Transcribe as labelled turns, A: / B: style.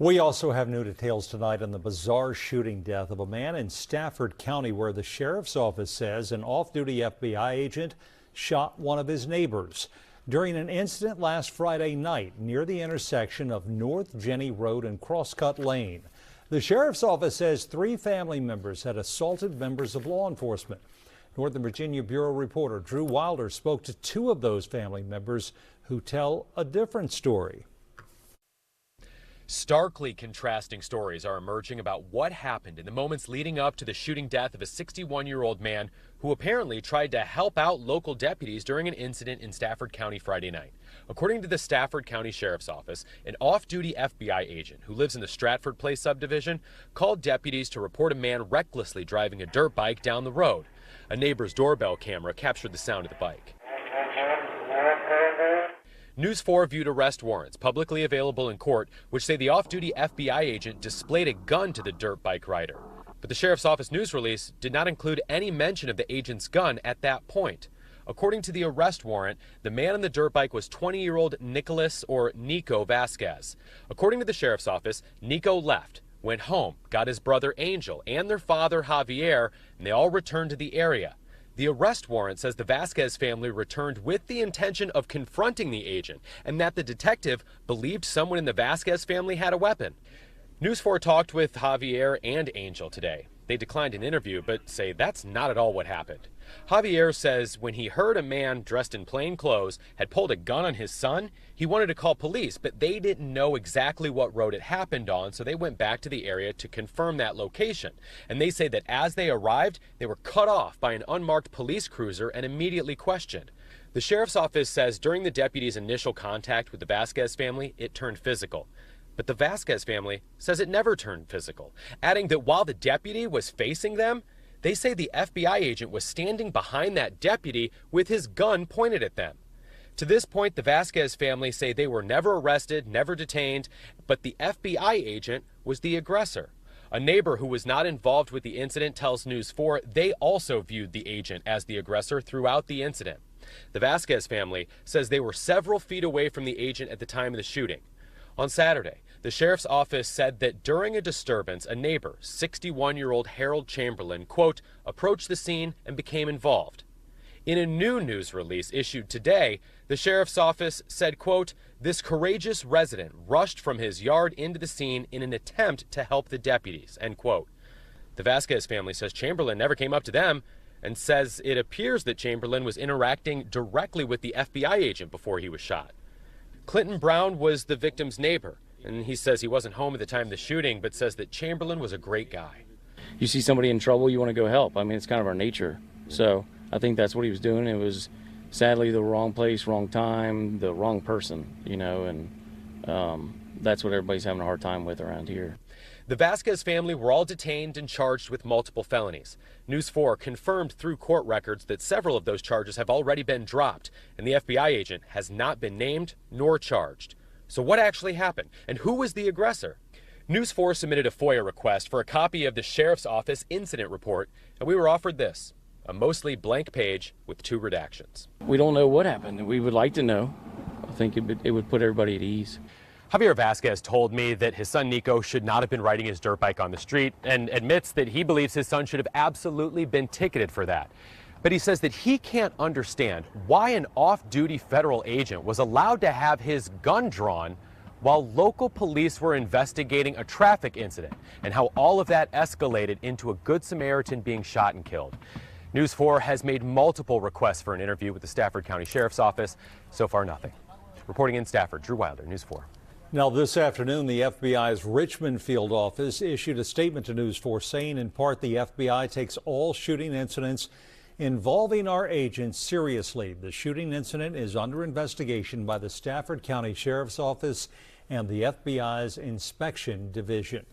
A: We also have new details tonight on the bizarre shooting death of a man in Stafford County, where the sheriff's office says an off-duty FBI agent shot one of his neighbors during an incident last Friday night near the intersection of North Jenny Road and Crosscut Lane. The sheriff's office says 3 family members had assaulted members of law enforcement. Northern Virginia Bureau reporter Drew Wilder spoke to 2 of those family members who tell a different story.
B: Starkly contrasting stories are emerging about what happened in the moments leading up to the shooting death of a 61-year-old man who apparently tried to help out local deputies during an incident in Stafford County Friday night. According to the Stafford County Sheriff's Office, an off-duty FBI agent who lives in the Stratford Place subdivision called deputies to report a man recklessly driving a dirt bike down the road. A neighbor's doorbell camera captured the sound of the bike. News 4 viewed arrest warrants publicly available in court, which say the off-duty FBI agent displayed a gun to the dirt bike rider. But the sheriff's office news release did not include any mention of the agent's gun at that point. According to the arrest warrant, the man on the dirt bike was 20-year-old Nicholas or Nico Vasquez. According to the sheriff's office, Nico left, went home, got his brother Angel and their father Javier, and they all returned to the area. The arrest warrant says the Vasquez family returned with the intention of confronting the agent and that the detective believed someone in the Vasquez family had a weapon. News 4 talked with Javier and Angel today. They declined an interview but say that's not at all what happened. Javier says when he heard a man dressed in plain clothes had pulled a gun on his son, he wanted to call police, but they didn't know exactly what road it happened on, so they went back to the area to confirm that location. And they say that as they arrived, they were cut off by an unmarked police cruiser and immediately questioned. The sheriff's office says during the deputy's initial contact with the Vasquez family, it turned physical. But the Vasquez family says it never turned physical, adding that while the deputy was facing them, they say the FBI agent was standing behind that deputy with his gun pointed at them. To this point, the Vasquez family say they were never arrested, never detained, but the FBI agent was the aggressor. A neighbor who was not involved with the incident tells News 4 they also viewed the agent as the aggressor throughout the incident. The Vasquez family says they were several feet away from the agent at the time of the shooting. On Saturday, the sheriff's office said that during a disturbance, a neighbor, 61-year-old Harold Chamberlain, quote, approached the scene and became involved. In a new news release issued today, the sheriff's office said, quote, this courageous resident rushed from his yard into the scene in an attempt to help the deputies, end quote. The Vasquez family says Chamberlain never came up to them and says it appears that Chamberlain was interacting directly with the FBI agent before he was shot. Clinton Brown was the victim's neighbor, and he says he wasn't home at the time of the shooting, but says that Chamberlain was a great guy.
C: You see somebody in trouble, you want to go help. I mean, it's kind of our nature. So I think that's what he was doing. It was sadly the wrong place, wrong time, the wrong person, and that's what everybody's having a hard time with around here.
B: The Vasquez family were all detained and charged with multiple felonies. News 4 confirmed through court records that several of those charges have already been dropped, and the FBI agent has not been named nor charged. So what actually happened, and who was the aggressor? News 4 submitted a FOIA request for a copy of the sheriff's office incident report, and we were offered this, a mostly blank page with 2 redactions.
C: We don't know what happened. We would like to know. I think it would put everybody at ease.
B: Javier Vasquez told me that his son Nico should not have been riding his dirt bike on the street and admits that he believes his son should have absolutely been ticketed for that. But he says that he can't understand why an off-duty federal agent was allowed to have his gun drawn while local police were investigating a traffic incident, and how all of that escalated into a Good Samaritan being shot and killed. News 4 has made multiple requests for an interview with the Stafford County Sheriff's Office. So far, nothing. Reporting in Stafford, Drew Wilder, News 4.
A: Now, this afternoon, the FBI's Richmond field office issued a statement to News 4 saying, in part, the FBI takes all shooting incidents involving our agents seriously. The shooting incident is under investigation by the Stafford County Sheriff's Office and the FBI's Inspection Division.